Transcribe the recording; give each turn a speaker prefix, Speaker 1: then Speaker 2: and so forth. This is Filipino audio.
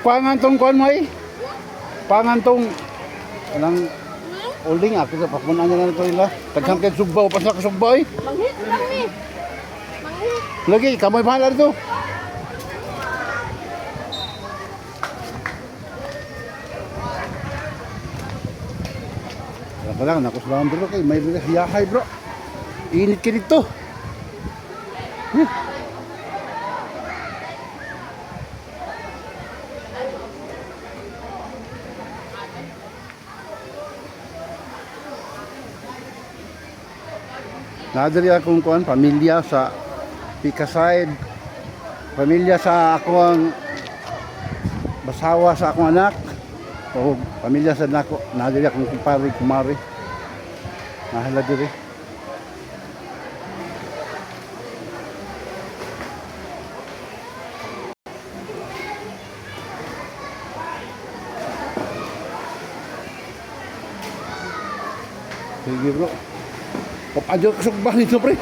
Speaker 1: Pangantong kuan mo ay. Pangantong anang holding ako sa pakunan niya na ito nila. Taghang kay Sugbaw pa sa Sugbaw ay.
Speaker 2: Manghit lang ni. Manghit.
Speaker 1: Lagi kamay bahala dito. Kailangan ako sa bro kay may bigas yahay bro. Init ka dito. Nadali akong kuan pamilya sa Pikaside. Pamilya sa akong basawa sa akong anak. O pamilya sa nako. Nadali akong kumpare kumari. Nahala diri. Sige bro. Papadyo ka sa bahay nito pre.